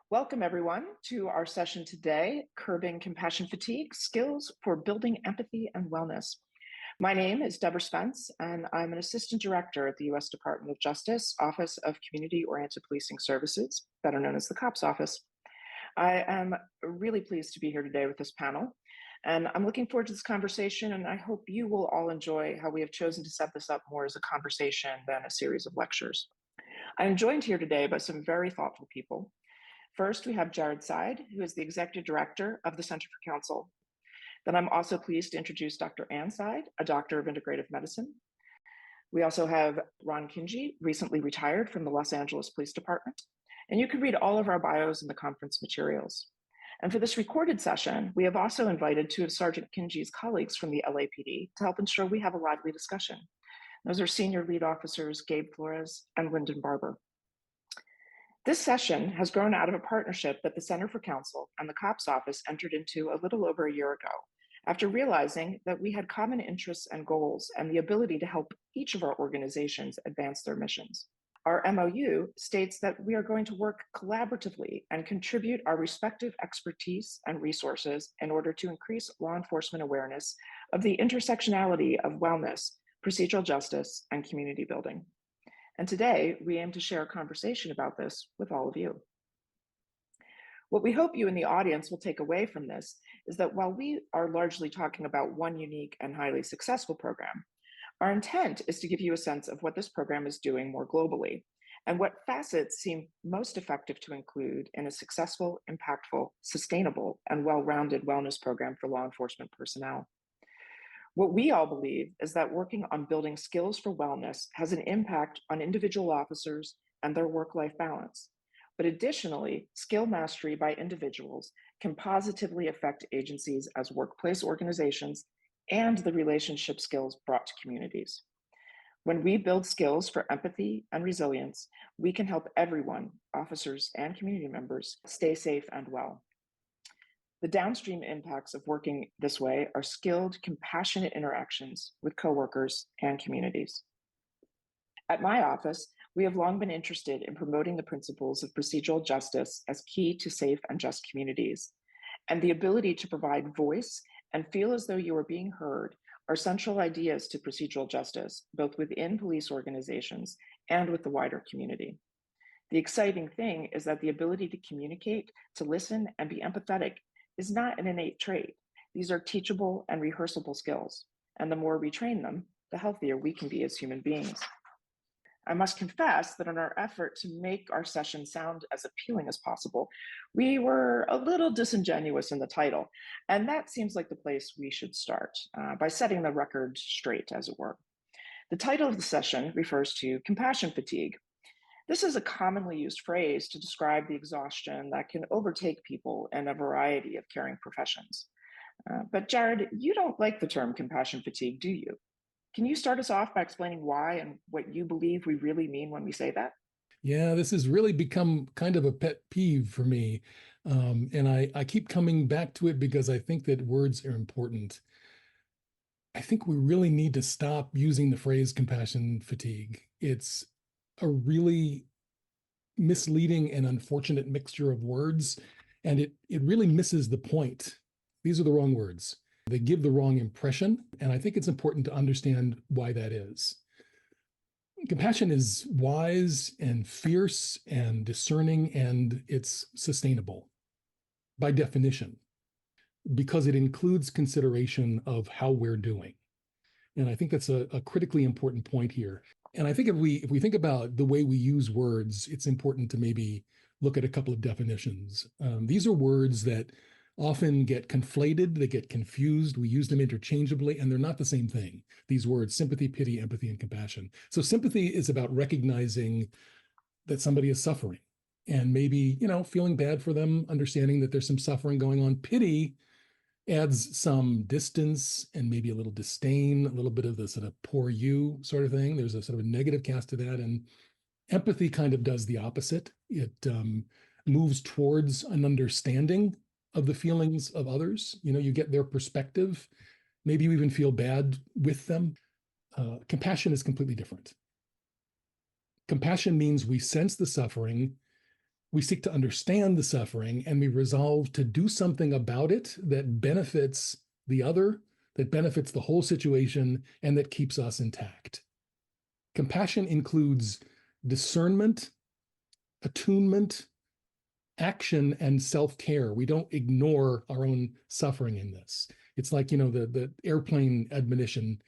Welcome, everyone, to our session today, Curbing Compassion Fatigue, Skills for Building Empathy and Wellness. My name is Deborah Spence, and I'm an Assistant Director at the U.S. Department of Justice, Office of Community-Oriented Policing Services, better known as the COPS Office. I am really pleased to be here today with this panel, and I'm looking forward to this conversation, and I hope you will all enjoy how we have chosen to set this up more as a conversation than a series of lectures. I am joined here today by some very thoughtful people. First, we have Jared Seid, who is the Executive Director of the Center for Counsel. Then I'm also pleased to introduce Dr. Ann Seid, a Doctor of Integrative Medicine. We also have Ron Kinji, recently retired from the Los Angeles Police Department. And you can read all of our bios in the conference materials. And for this recorded session, we have also invited two of Sergeant Kinji's colleagues from the LAPD to help ensure we have a lively discussion. Those are Senior Lead Officers Gabe Flores and Lyndon Barber. This session has grown out of a partnership that the Center for Counsel and the COPS Office entered into a little over a year ago, after realizing that we had common interests and goals and the ability to help each of our organizations advance their missions. Our MOU states that we are going to work collaboratively and contribute our respective expertise and resources in order to increase law enforcement awareness of the intersectionality of wellness, procedural justice, and community building. And today, we aim to share a conversation about this with all of you. What we hope you in the audience will take away from this is that while we are largely talking about one unique and highly successful program, our intent is to give you a sense of what this program is doing more globally and what facets seem most effective to include in a successful, impactful, sustainable, and well-rounded wellness program for law enforcement personnel. What we all believe is that working on building skills for wellness has an impact on individual officers and their work-life balance. But additionally, skill mastery by individuals can positively affect agencies as workplace organizations and the relationship skills brought to communities. When we build skills for empathy and resilience, we can help everyone, officers and community members, stay safe and well. The downstream impacts of working this way are skilled, compassionate interactions with coworkers and communities. At my office, we have long been interested in promoting the principles of procedural justice as key to safe and just communities. And the ability to provide voice and feel as though you are being heard are central ideas to procedural justice, both within police organizations and with the wider community. The exciting thing is that the ability to communicate, to listen, and be empathetic is not an innate trait. These are teachable and rehearsable skills, and the more we train them, the healthier we can be as human beings. I must confess that in our effort to make our session sound as appealing as possible, we were a little disingenuous in the title, and that seems like the place we should start, by setting the record straight, as it were. The title of the session refers to compassion fatigue. This is a commonly used phrase to describe the exhaustion that can overtake people in a variety of caring professions. But Jared, you don't like the term compassion fatigue, do you? Can you start us off by explaining why and what you believe we really mean when we say that? Yeah, this has really become kind of a pet peeve for me. And I keep coming back to it because I think that words are important. I think we really need to stop using the phrase compassion fatigue. It's a really misleading and unfortunate mixture of words, and it really misses the point. These are the wrong words. They give the wrong impression, and I think it's important to understand why that is. Compassion is wise and fierce and discerning, and it's sustainable by definition, because it includes consideration of how we're doing. And I think that's a critically important point here. And I think if we think about the way we use words, it's important to maybe look at a couple of definitions. These are words that often get conflated, they get confused, we use them interchangeably, and they're not the same thing. These words, sympathy, pity, empathy, and compassion. So sympathy is about recognizing that somebody is suffering and maybe, feeling bad for them, understanding that there's some suffering going on. Pity adds some distance and maybe a little disdain, a little bit of the sort of poor you sort of thing. There's a sort of a negative cast to that. And empathy kind of does the opposite. It moves towards an understanding of the feelings of others. You get their perspective. Maybe you even feel bad with them. Compassion is completely different. Compassion means we sense the suffering We seek to understand the suffering, and we resolve to do something about it that benefits the other, that benefits the whole situation, and that keeps us intact. Compassion includes discernment, attunement, action, and self-care. We don't ignore our own suffering in this. It's like, the airplane admonition,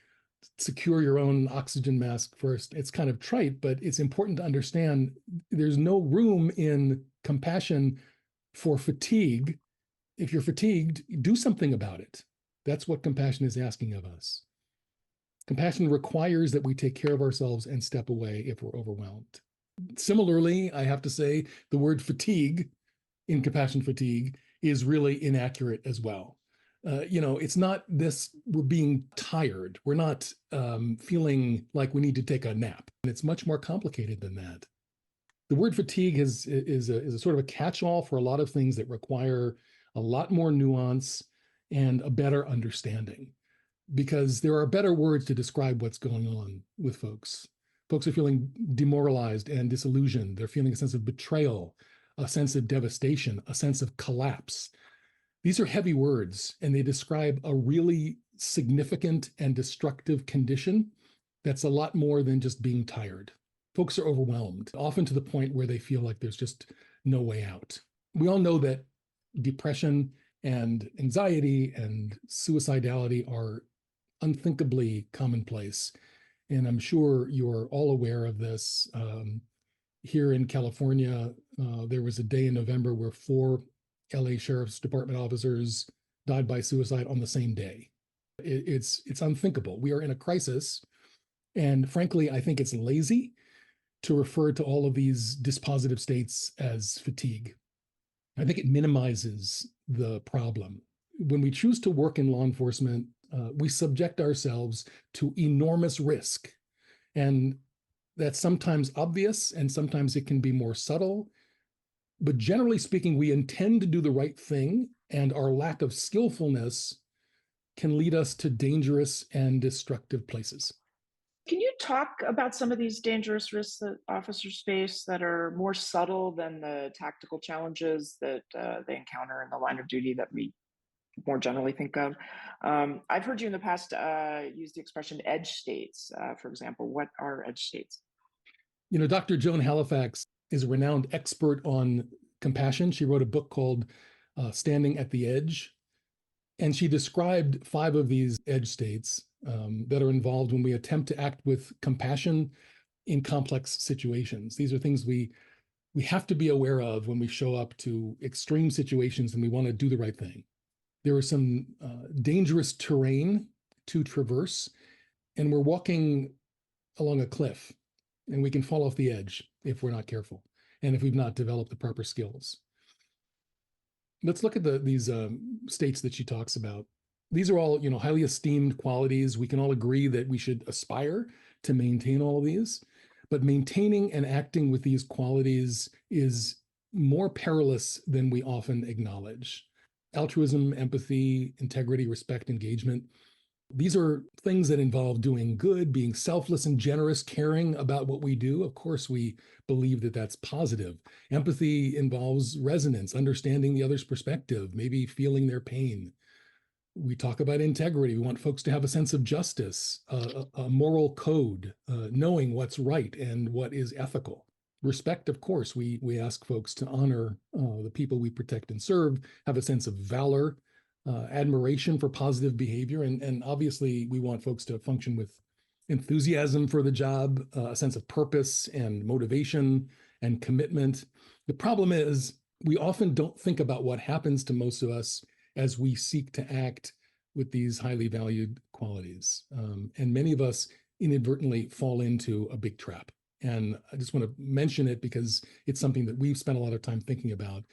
secure your own oxygen mask first. It's kind of trite, but it's important to understand there's no room in compassion for fatigue. If you're fatigued, do something about it. That's what compassion is asking of us. Compassion requires that we take care of ourselves and step away if we're overwhelmed. Similarly, I have to say the word fatigue in compassion fatigue is really inaccurate as well. It's not this, we're being tired. We're not feeling like we need to take a nap. And it's much more complicated than that. The word fatigue is a sort of a catch-all for a lot of things that require a lot more nuance and a better understanding, because there are better words to describe what's going on with folks. Folks are feeling demoralized and disillusioned. They're feeling a sense of betrayal, a sense of devastation, a sense of collapse. These are heavy words, and they describe a really significant and destructive condition that's a lot more than just being tired. Folks are overwhelmed, often to the point where they feel like there's just no way out. We all know that depression and anxiety and suicidality are unthinkably commonplace. And I'm sure you're all aware of this. Here in California, there was a day in November where 4 LA Sheriff's Department officers died by suicide on the same day. It's unthinkable. We are in a crisis. And frankly, I think it's lazy to refer to all of these dispositive states as fatigue. I think it minimizes the problem. When we choose to work in law enforcement, we subject ourselves to enormous risk. And that's sometimes obvious, and sometimes it can be more subtle. But generally speaking, we intend to do the right thing, and our lack of skillfulness can lead us to dangerous and destructive places. Can you talk about some of these dangerous risks that officers face that are more subtle than the tactical challenges that they encounter in the line of duty that we more generally think of? I've heard you in the past use the expression edge states, for example. What are edge states? Dr. Joan Halifax is a renowned expert on compassion. She wrote a book called Standing at the Edge, and she described 5 of these edge states that are involved when we attempt to act with compassion in complex situations. These are things we have to be aware of when we show up to extreme situations and we want to do the right thing. There is some dangerous terrain to traverse, and we're walking along a cliff, and we can fall off the edge if we're not careful and if we've not developed the proper skills. Let's look at these states that she talks about. These are all, highly esteemed qualities. We can all agree that we should aspire to maintain all of these, but maintaining and acting with these qualities is more perilous than we often acknowledge. Altruism, empathy, integrity, respect, engagement. These are things that involve doing good, being selfless and generous, caring about what we do. Of course, we believe that that's positive. Empathy involves resonance, understanding the other's perspective, maybe feeling their pain. We talk about integrity. We want folks to have a sense of justice, a moral code, knowing what's right and what is ethical. Respect, of course, we ask folks to honor the people we protect and serve, have a sense of valor, admiration for positive behavior, and obviously we want folks to function with enthusiasm for the job, a sense of purpose and motivation and commitment. The problem is we often don't think about what happens to most of us as we seek to act with these highly valued qualities. And many of us inadvertently fall into a big trap. And I just want to mention it because it's something that we've spent a lot of time thinking about.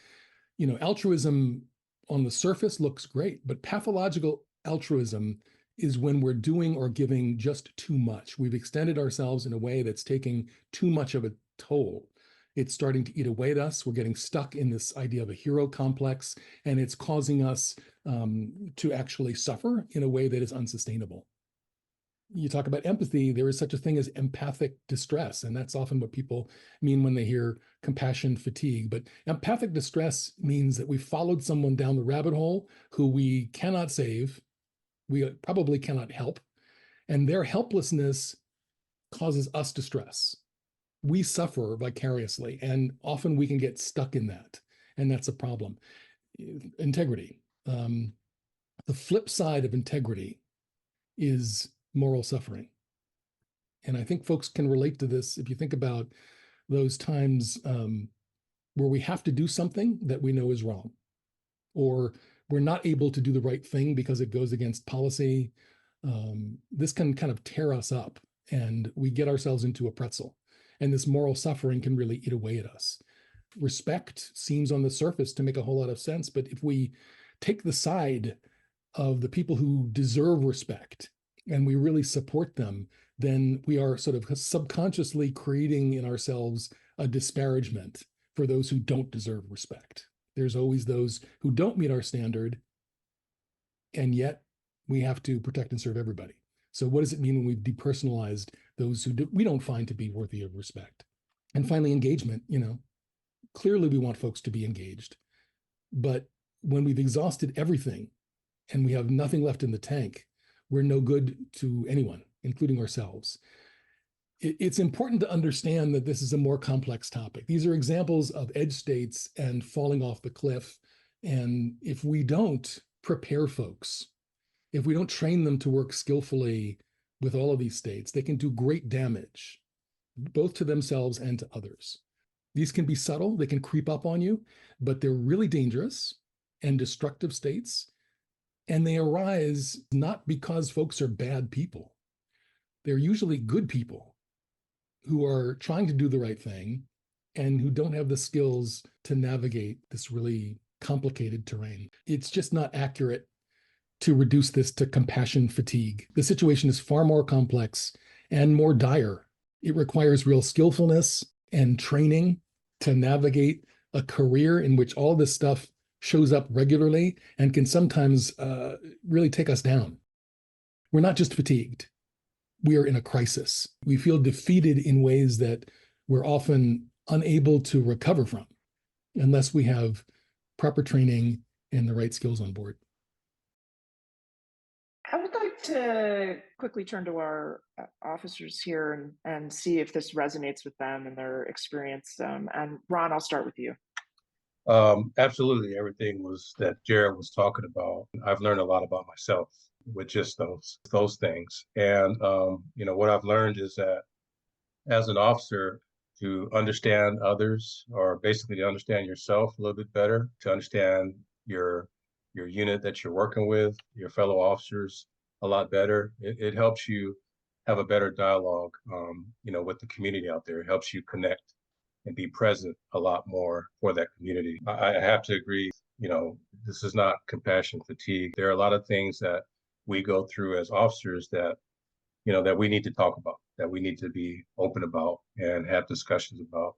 Altruism on the surface looks great, but pathological altruism is when we're doing or giving just too much. We've extended ourselves in a way that's taking too much of a toll. It's starting to eat away at us. We're getting stuck in this idea of a hero complex, and it's causing us to actually suffer in a way that is unsustainable. you talk about empathy, there is such a thing as empathic distress. And that's often what people mean when they hear compassion fatigue. But empathic distress means that we followed someone down the rabbit hole who we cannot save, we probably cannot help, and their helplessness causes us distress. We suffer vicariously, and often we can get stuck in that. And that's a problem. Integrity. The flip side of integrity is moral suffering. And I think folks can relate to this if you think about those times where we have to do something that we know is wrong, or we're not able to do the right thing because it goes against policy. This can kind of tear us up, and we get ourselves into a pretzel. And this moral suffering can really eat away at us. Respect seems on the surface to make a whole lot of sense, but if we take the side of the people who deserve respect and we really support them, then we are sort of subconsciously creating in ourselves a disparagement for those who don't deserve respect. There's always those who don't meet our standard, and yet we have to protect and serve everybody. So what does it mean when we've depersonalized those who we don't find to be worthy of respect? And finally, engagement. Clearly we want folks to be engaged, but when we've exhausted everything and we have nothing left in the tank, we're no good to anyone, including ourselves. It's important to understand that this is a more complex topic. These are examples of edge states and falling off the cliff. And if we don't prepare folks, if we don't train them to work skillfully with all of these states, they can do great damage, both to themselves and to others. These can be subtle, they can creep up on you, but they're really dangerous and destructive states. And they arise not because folks are bad people. They're usually good people who are trying to do the right thing and who don't have the skills to navigate this really complicated terrain. It's just not accurate to reduce this to compassion fatigue. The situation is far more complex and more dire. It requires real skillfulness and training to navigate a career in which all this stuff shows up regularly and can sometimes really take us down. We're not just fatigued. We are in a crisis. We feel defeated in ways that we're often unable to recover from unless we have proper training and the right skills on board. I would like to quickly turn to our officers here and see if this resonates with them and their experience. And Ron, I'll start with you. Absolutely, everything that Jared was talking about. I've learned a lot about myself with just those things. And what I've learned is that as an officer, to understand others, or basically to understand yourself a little bit better, to understand your unit that you're working with, your fellow officers a lot better. It helps you have a better dialogue, with the community out there. It helps you connect and be present a lot more for that community. I have to agree, this is not compassion fatigue. There are a lot of things that we go through as officers that we need to talk about, that we need to be open about and have discussions about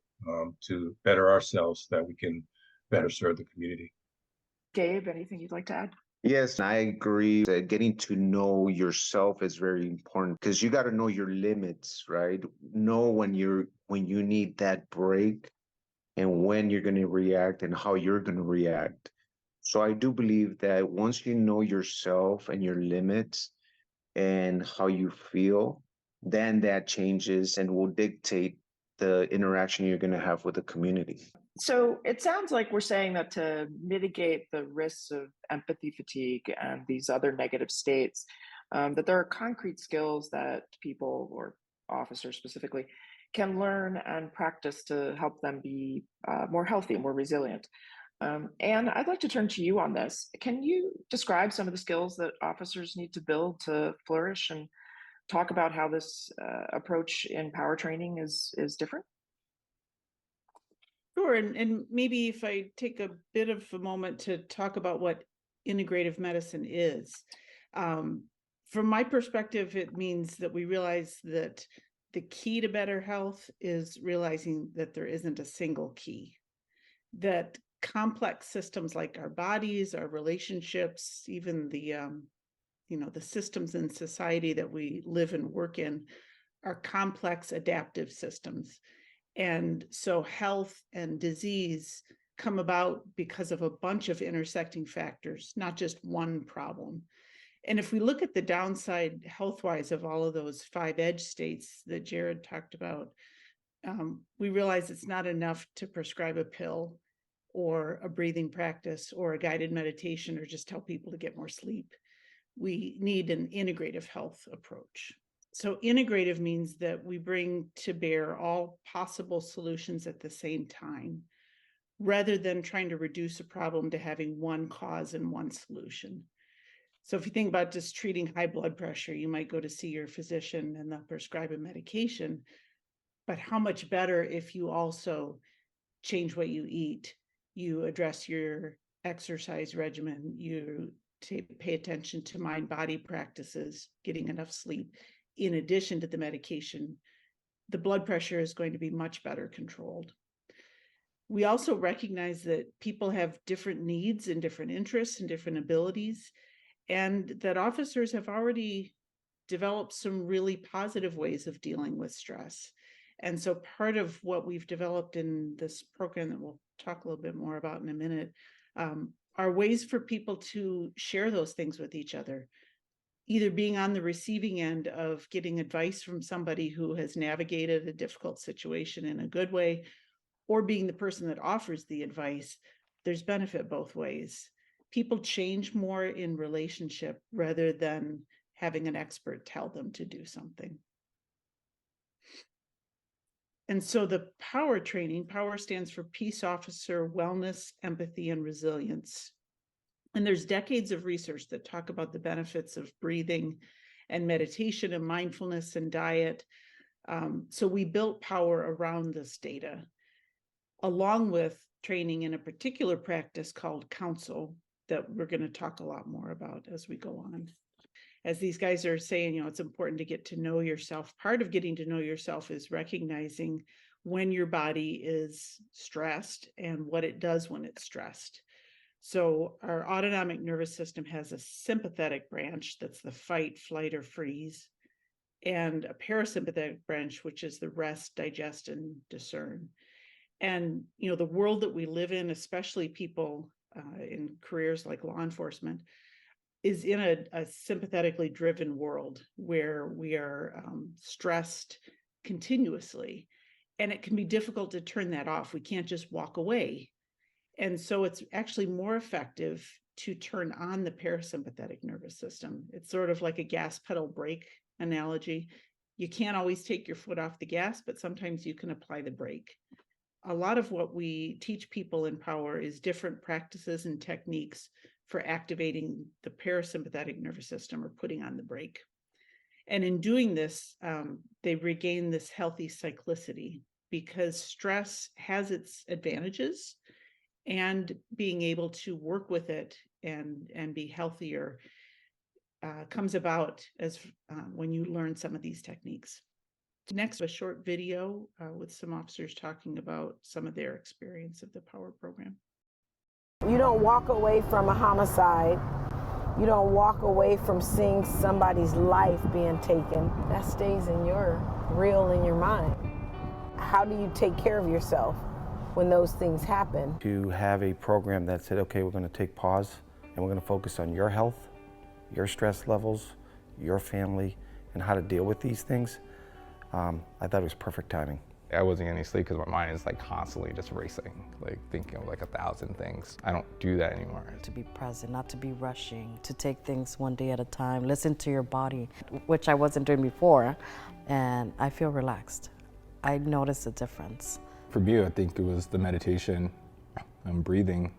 to better ourselves so that we can better serve the community. Gabe, anything you'd like to add? Yes, I agree that getting to know yourself is very important because you got to know your limits, right? Know when you need that break and when you're going to react and how you're going to react. So I do believe that once you know yourself and your limits and how you feel, then that changes and will dictate the interaction you're going to have with the community. So it sounds like we're saying that to mitigate the risks of empathy fatigue and these other negative states, that there are concrete skills that people, or officers specifically, can learn and practice to help them be more healthy and more resilient. And I'd like to turn to you on this. Can you describe some of the skills that officers need to build to flourish, and talk about how this approach in power training is different? Sure, and maybe if I take a bit of a moment to talk about what integrative medicine is. From my perspective, it means that we realize that the key to better health is realizing that there isn't a single key, that complex systems like our bodies, our relationships, even the the systems in society that we live and work in are complex adaptive systems. And so health and disease come about because of a bunch of intersecting factors, not just one problem. And if we look at the downside health-wise of all of those 5 edge states that Jared talked about, we realize it's not enough to prescribe a pill or a breathing practice or a guided meditation or just tell people to get more sleep. We need an integrative health approach. So integrative means that we bring to bear all possible solutions at the same time, rather than trying to reduce a problem to having one cause and one solution. So if you think about just treating high blood pressure, you might go to see your physician and they'll prescribe a medication. But how much better if you also change what you eat, you address your exercise regimen, you pay attention to mind-body practices, getting enough sleep. In addition to the medication, the blood pressure is going to be much better controlled. We also recognize that people have different needs and different interests and different abilities, and that officers have already developed some really positive ways of dealing with stress. And so part of what we've developed in this program that we'll talk a little bit more about in a minute are ways for people to share those things with each other, either being on the receiving end of getting advice from somebody who has navigated a difficult situation in a good way, or being the person that offers the advice. There's benefit both ways. People change more in relationship rather than having an expert tell them to do something. And so the POWER training, POWER stands for Peace Officer Wellness, Empathy, and Resilience. And there's decades of research that talk about the benefits of breathing and meditation and mindfulness and diet. So we built POWER around this data, along with training in a particular practice called counsel that we're going to talk a lot more about as we go on. As these guys are saying, it's important to get to know yourself. Part of getting to know yourself is recognizing when your body is stressed and what it does when it's stressed. So our autonomic nervous system has a sympathetic branch that's the fight, flight, or freeze, and a parasympathetic branch, which is the rest, digest, and discern. And, the world that we live in, especially people in careers like law enforcement, is in a sympathetically driven world where we are stressed continuously. And it can be difficult to turn that off. We can't just walk away. And so it's actually more effective to turn on the parasympathetic nervous system. It's sort of like a gas pedal brake analogy. You can't always take your foot off the gas, but sometimes you can apply the brake. A lot of what we teach people in POWER is different practices and techniques for activating the parasympathetic nervous system or putting on the brake. And in doing this, they regain this healthy cyclicity because stress has its advantages, and being able to work with it and be healthier comes about as when you learn some of these techniques. Next, a short video with some officers talking about some of their experience of the POWER program. You don't walk away from a homicide. You don't walk away from seeing somebody's life being taken. That stays in your reel in your mind. How do you take care of yourself when those things happen? To have a program that said, okay, we're going to take pause and we're going to focus on your health, your stress levels, your family, and how to deal with these things. I thought it was perfect timing. I wasn't getting any sleep because my mind is like constantly just racing, like thinking of like 1,000 things. I don't do that anymore. To be present, not to be rushing, to take things one day at a time, listen to your body, which I wasn't doing before, and I feel relaxed. I noticed a difference. For me, I think it was the meditation and breathing,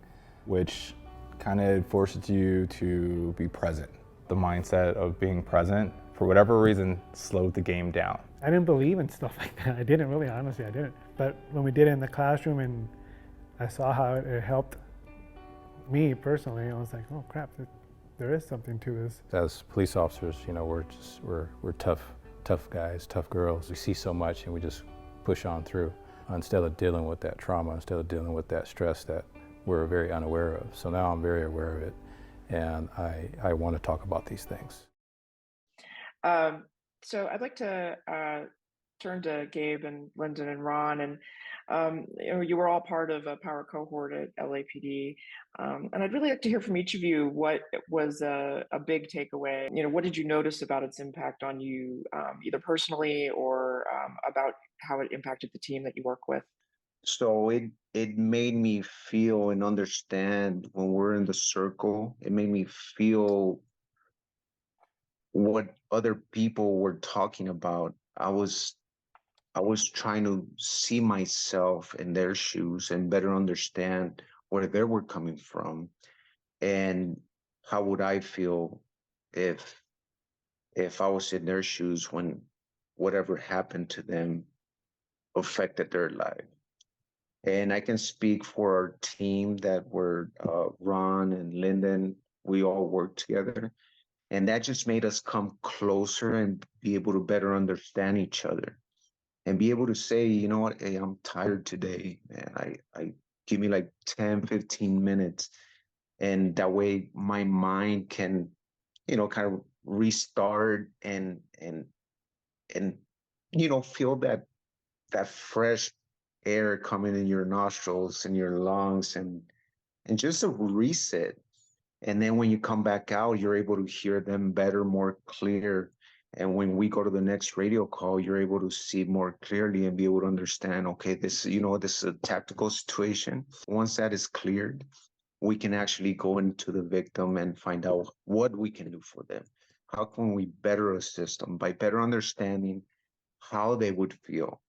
which kind of forces you to be present. The mindset of being present, for whatever reason, slowed the game down. I didn't believe in stuff like that. I didn't really, honestly, I didn't. But when we did it in the classroom and I saw how it helped me personally, I was like, oh crap, there is something to this. As police officers, we're tough guys, tough girls. We see so much and we just push on through instead of dealing with that trauma, instead of dealing with that stress that we're very unaware of. So now I'm very aware of it. and I want to talk about these things. So I'd like to turn to Gabe and Lyndon and Ron, and you were all part of a power cohort at LAPD, and I'd really like to hear from each of you what was a big takeaway. What did you notice about its impact on you, either personally or about how it impacted the team that you work with? So it made me feel and understand when we're in the circle. It made me feel what other people were talking about. I was trying to see myself in their shoes and better understand where they were coming from, and how would I feel if I was in their shoes when whatever happened to them affected their life. And I can speak for our team that were Ron and Lyndon. We all worked together, and that just made us come closer and be able to better understand each other and be able to say, you know what, hey, I'm tired today, man. I give me like 10, 15 minutes. And that way my mind can, kind of restart and feel that fresh air coming in your nostrils and your lungs, and just a reset. And then when you come back out, you're able to hear them better, more clear. And when we go to the next radio call, you're able to see more clearly and be able to understand, okay, this is a tactical situation. Once that is cleared, we can actually go into the victim and find out what we can do for them. How can we better assist them by better understanding how they would feel,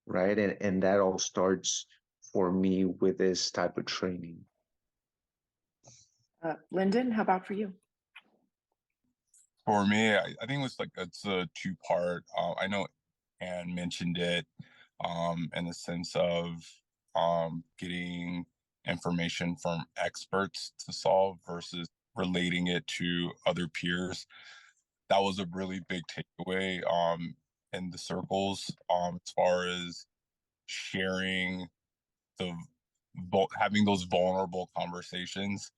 right? And that all starts for me with this type of training. Lyndon, how about for you? For me, I think it's a two-part. I know Anne mentioned it in the sense of getting information from experts to solve versus relating it to other peers. That was a really big takeaway in the circles as far as sharing having those vulnerable conversations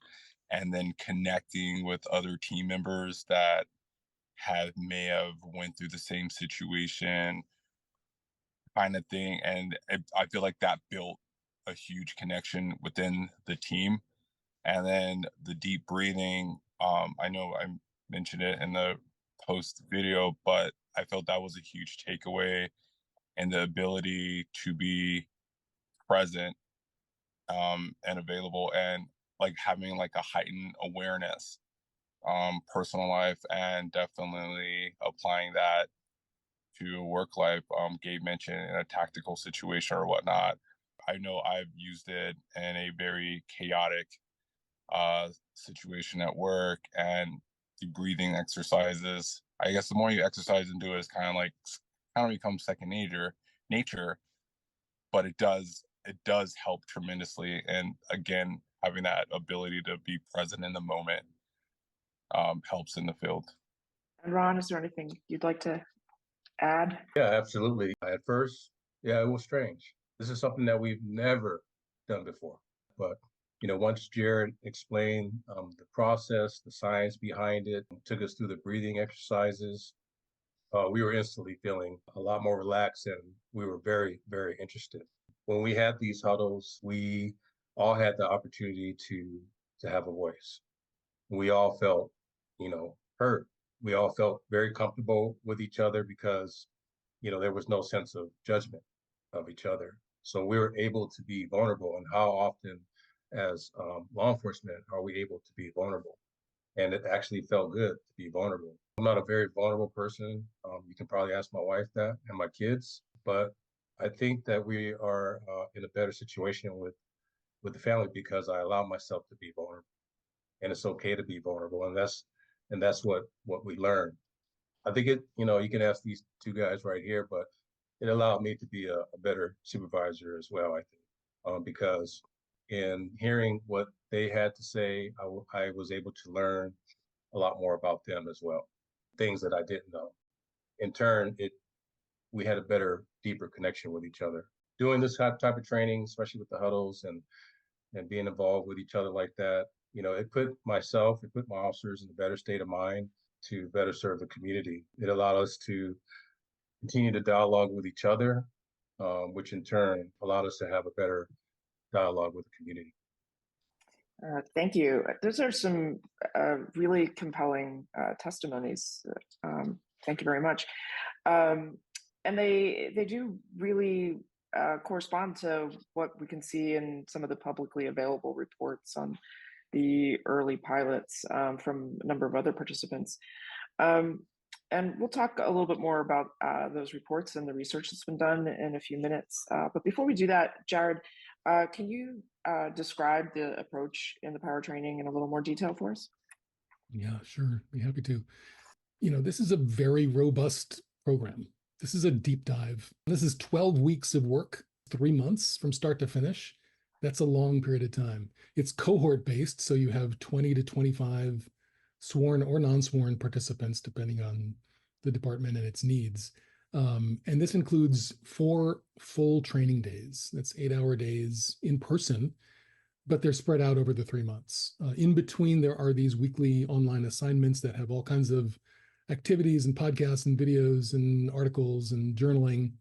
and then connecting with other team members that may have went through the same situation kind of thing. And I feel like that built a huge connection within the team. And then the deep breathing, I know I mentioned it in the post video, but I felt that was a huge takeaway, and the ability to be present and available, and like having like a heightened awareness, personal life, and definitely applying that to work life. Gabe mentioned in a tactical situation or whatnot. I know I've used it in a very chaotic situation at work, and the breathing exercises. I guess the more you exercise and do it, it's kind of becomes second nature, but it does help tremendously. And again, having that ability to be present in the moment helps in the field. And Ron, is there anything you'd like to add? Yeah, absolutely. At first, yeah, it was strange. This is something that we've never done before. But, once Jared explained the process, the science behind it, took us through the breathing exercises, we were instantly feeling a lot more relaxed, and we were very, very interested. When we had these huddles, we all had the opportunity to have a voice. We all felt, heard. We all felt very comfortable with each other because, there was no sense of judgment of each other. So we were able to be vulnerable. And how often as law enforcement are we able to be vulnerable? And it actually felt good to be vulnerable. I'm not a very vulnerable person. You can probably ask my wife that and my kids, but I think that we are in a better situation with the family because I allow myself to be vulnerable, and it's okay to be vulnerable, and that's what we learned. I think you can ask these two guys right here, but it allowed me to be a better supervisor as well, I think, because in hearing what they had to say, I was able to learn a lot more about them as well, things that I didn't know. In turn, we had a better, deeper connection with each other. Doing this type of training, especially with the huddles and being involved with each other like that, it put my officers in a better state of mind to better serve the community. It allowed us to continue to dialogue with each other, which in turn allowed us to have a better dialogue with the community. Thank you. Those are some really compelling testimonies. Thank you very much. And they do really correspond to what we can see in some of the publicly available reports on the early pilots from a number of other participants. And we'll talk a little bit more about those reports and the research that's been done in a few minutes. But before we do that, Jared, can you describe the approach in the power training in a little more detail for us? Yeah, sure. Be happy to. This is a very robust program. This is a deep dive. This is 12 weeks of work, 3 months from start to finish. That's a long period of time. It's cohort based, so you have 20 to 25 sworn or non-sworn participants, depending on the department and its needs. And this includes 4 full training days. That's 8-hour days in person, but they're spread out over the 3 months. In between, there are these weekly online assignments that have all kinds of activities and podcasts and videos and articles and journaling.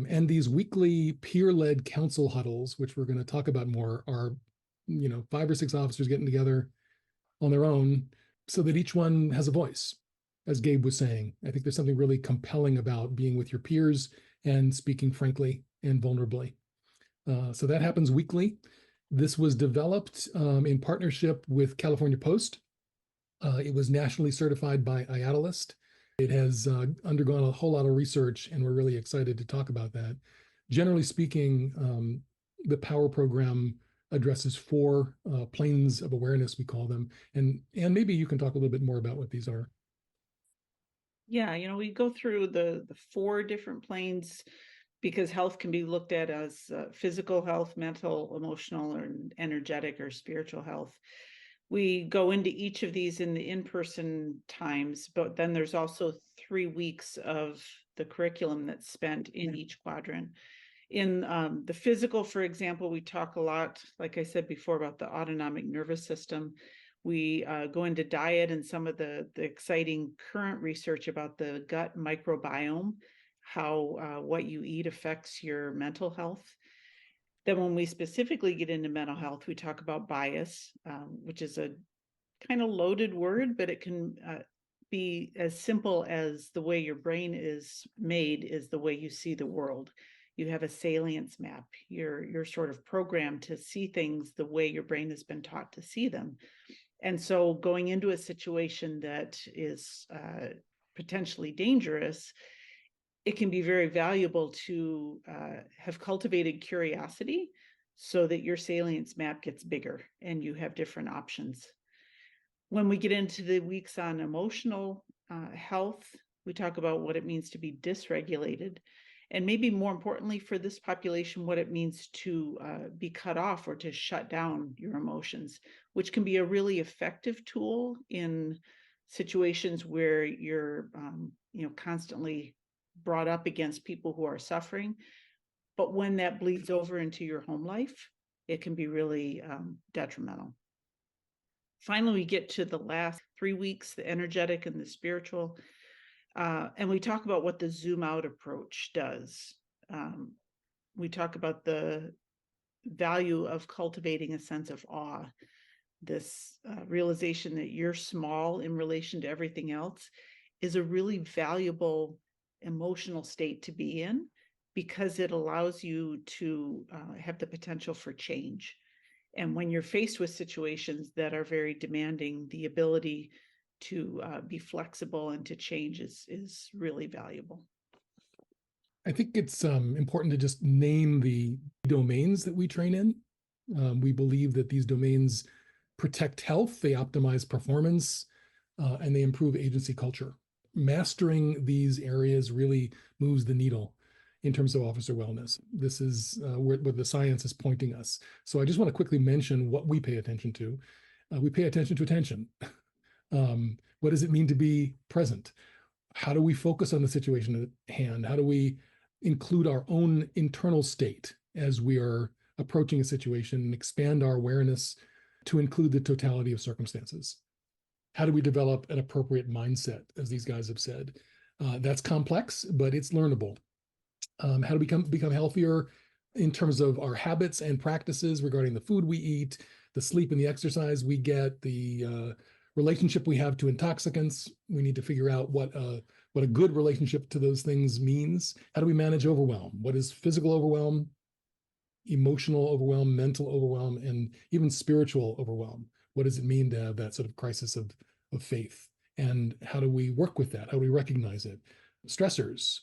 And these weekly peer-led council huddles, which we're going to talk about more, are 5 or 6 officers getting together on their own so that each one has a voice. As Gabe was saying, I think there's something really compelling about being with your peers and speaking frankly and vulnerably. So that happens weekly. This was developed in partnership with California Post. It was nationally certified by IACP. It has undergone a whole lot of research, and we're really excited to talk about that. Generally speaking, the POWER program addresses 4 planes of awareness, we call them. And maybe you can talk a little bit more about what these are. Yeah, we go through the 4 different planes because health can be looked at as physical health, mental, emotional, or energetic or spiritual health. We go into each of these in the in-person times, but then there's also 3 weeks of the curriculum that's spent in each quadrant. In the physical, for example, we talk a lot, like I said before, about the autonomic nervous system. We go into diet and some of the exciting current research about the gut microbiome, how what you eat affects your mental health. Then when we specifically get into mental health, we talk about bias, which is a kind of loaded word, but it can be as simple as the way your brain is made is the way you see the world. You have a salience map. You're sort of programmed to see things the way your brain has been taught to see them. And so going into a situation that is potentially dangerous, it can be very valuable to have cultivated curiosity so that your salience map gets bigger and you have different options. When we get into the weeks on emotional health, we talk about what it means to be dysregulated, and maybe more importantly for this population, what it means to be cut off or to shut down your emotions, which can be a really effective tool in situations where you're constantly brought up against people who are suffering. But when that bleeds over into your home life, it can be really detrimental. Finally, we get to the last 3 weeks, the energetic and the spiritual. And we talk about what the zoom out approach does. We talk about the value of cultivating a sense of awe, this realization that you're small in relation to everything else is a really valuable emotional state to be in because it allows you to have the potential for change. And when you're faced with situations that are very demanding, the ability to be flexible and to change is really valuable. I think it's important to just name the domains that we train in. We believe that these domains protect health, they optimize performance, and they improve agency culture. Mastering these areas really moves the needle in terms of officer wellness. This is where the science is pointing us. So I just want to quickly mention what we pay attention to. We pay attention to attention. What does it mean to be present? How do we focus on the situation at hand? How do we include our own internal state as we are approaching a situation and expand our awareness to include the totality of circumstances? How do we develop an appropriate mindset, as these guys have said? That's complex, but it's learnable. How do we become healthier in terms of our habits and practices regarding the food we eat, the sleep and the exercise we get, the relationship we have to intoxicants? We need to figure out what a good relationship to those things means. How do we manage overwhelm? What is physical overwhelm, emotional overwhelm, mental overwhelm, and even spiritual overwhelm? What does it mean to have that sort of crisis of faith? And how do we work with that? How do we recognize it? Stressors.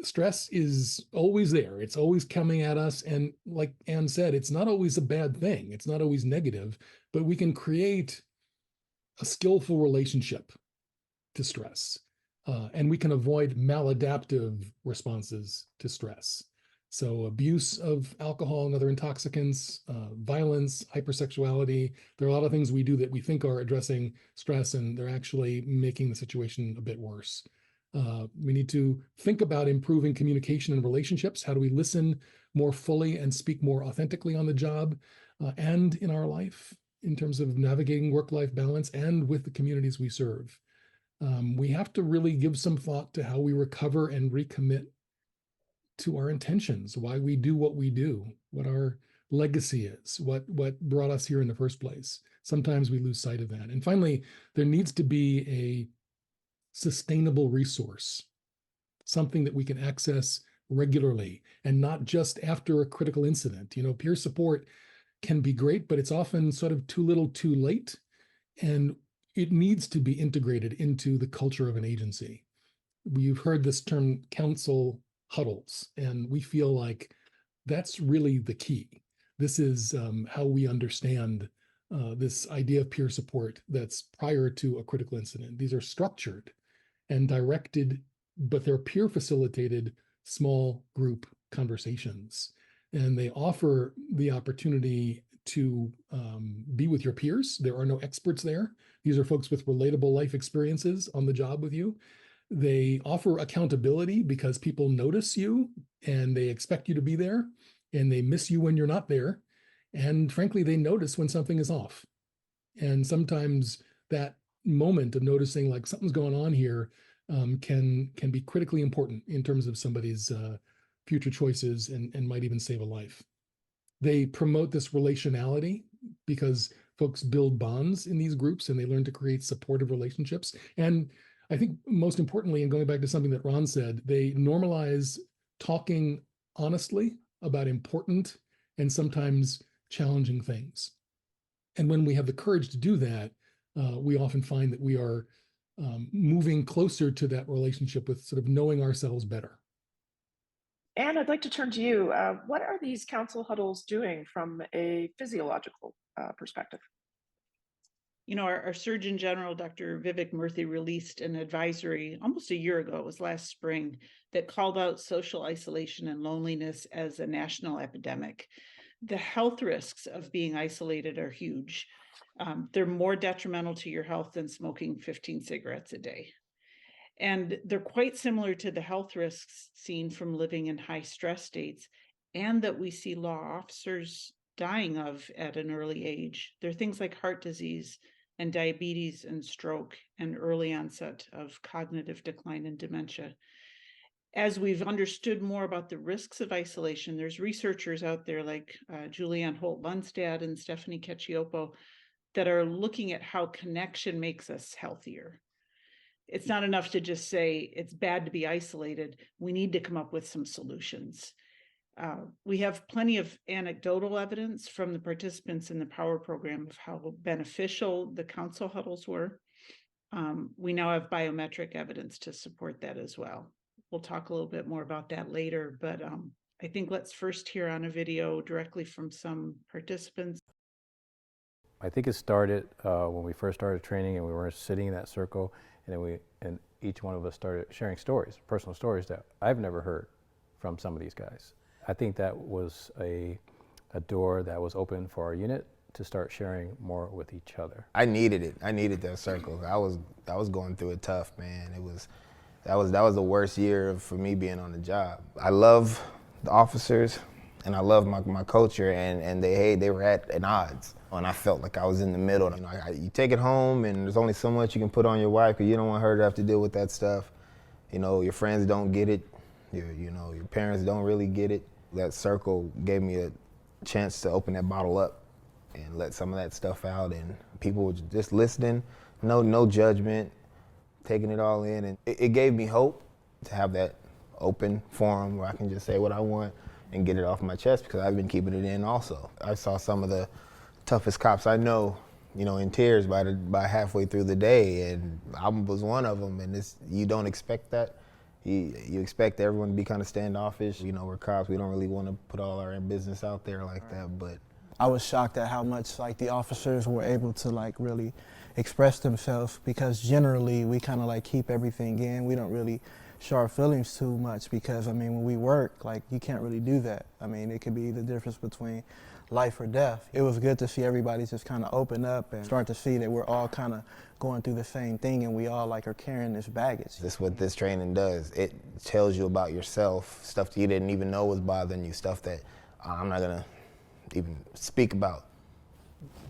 Stress is always there. It's always coming at us. And like Anne said, it's not always a bad thing. It's not always negative, but we can create a skillful relationship to stress. And we can avoid maladaptive responses to stress. So abuse of alcohol and other intoxicants, violence, hypersexuality. There are a lot of things we do that we think are addressing stress, and they're actually making the situation a bit worse. We need to think about improving communication and relationships. How do we listen more fully and speak more authentically on the job and in our life in terms of navigating work-life balance and with the communities we serve? We have to really give some thought to how we recover and recommit to our intentions, why we do what we do, what our legacy is, what brought us here in the first place. Sometimes we lose sight of that. And finally, there needs to be a sustainable resource, something that we can access regularly and not just after a critical incident. You know, peer support can be great, but it's often sort of too little too late. And it needs to be integrated into the culture of an agency. You've heard this term council huddles, and we feel like that's really the key. This is how we understand this idea of peer support that's prior to a critical incident. These are structured and directed, but they're peer facilitated small group conversations. And they offer the opportunity to be with your peers. There are no experts there. These are folks with relatable life experiences on the job with you. They offer accountability because people notice you and they expect you to be there, and they miss you when you're not there. And frankly, they notice when something is off. And sometimes that moment of noticing like something's going on here can be critically important in terms of somebody's future choices and might even save a life. They promote this relationality because folks build bonds in these groups and they learn to create supportive relationships. And I think most importantly, and going back to something that Ron said, they normalize talking honestly about important and sometimes challenging things. And when we have the courage to do that, we often find that we are moving closer to that relationship with sort of knowing ourselves better. Anne, I'd like to turn to you. What are these council huddles doing from a physiological perspective? You know, our Surgeon General, Dr. Vivek Murthy, released an advisory almost a year ago, it was last spring, that called out social isolation and loneliness as a national epidemic. The health risks of being isolated are huge. They're more detrimental to your health than smoking 15 cigarettes a day. And they're quite similar to the health risks seen from living in high stress states and that we see law officers dying of at an early age. There are things like heart disease and diabetes and stroke and early onset of cognitive decline and dementia. As we've understood more about the risks of isolation, there's researchers out there like Julianne Holt-Lundstad and Stephanie Cacioppo that are looking at how connection makes us healthier. It's not enough to just say it's bad to be isolated. We need to come up with some solutions. We have plenty of anecdotal evidence from the participants in the POWER program of how beneficial the council huddles were. We now have biometric evidence to support that as well. We'll talk a little bit more about that later, but I think let's first hear on a video directly from some participants. I think it started when we first started training and we were sitting in that circle, and then each one of us started sharing stories, personal stories that I've never heard from some of these guys. I think that was a door that was open for our unit to start sharing more with each other. I needed it. I needed that circle. I was going through it tough, man. That was the worst year for me being on the job. I love the officers. and I love my culture, and they were at an odds. And I felt like I was in the middle. You know, you take it home, and there's only so much you can put on your wife because you don't want her to have to deal with that stuff. You know, your friends don't get it. Your parents don't really get it. That circle gave me a chance to open that bottle up and let some of that stuff out, and people were just listening, no judgment, taking it all in, and it gave me hope to have that open forum where I can just say what I want and get it off my chest, because I've been keeping it in also. I saw some of the toughest cops I know, in tears by halfway through the day, and I was one of them, and you don't expect that. You expect everyone to be kind of standoffish. We're cops, we don't really want to put all our business out there like that, but. I was shocked at how much the officers were able to really express themselves, because generally we kind of keep everything in. We don't really show our feelings too much because, when we work, you can't really do that. It could be the difference between life or death. It was good to see everybody just kind of open up and start to see that we're all kind of going through the same thing, and we all are carrying this baggage. That's what this training does. It tells you about yourself, stuff that you didn't even know was bothering you, stuff that I'm not gonna even speak about,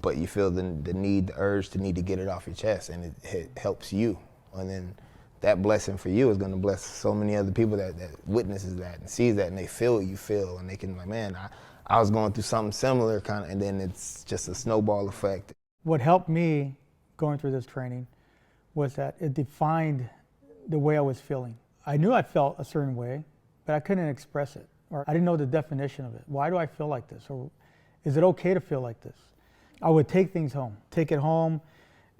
but you feel the need, the urge to need to get it off your chest, and it helps you. And then that blessing for you is going to bless so many other people that witnesses that and sees that, and they feel what you feel, and they can man, I was going through something similar and then it's just a snowball effect. What helped me going through this training was that it defined the way I was feeling. I knew I felt a certain way, but I couldn't express it, or I didn't know the definition of it. Why do I feel like this? Or is it okay to feel like this? I would take things home, take it home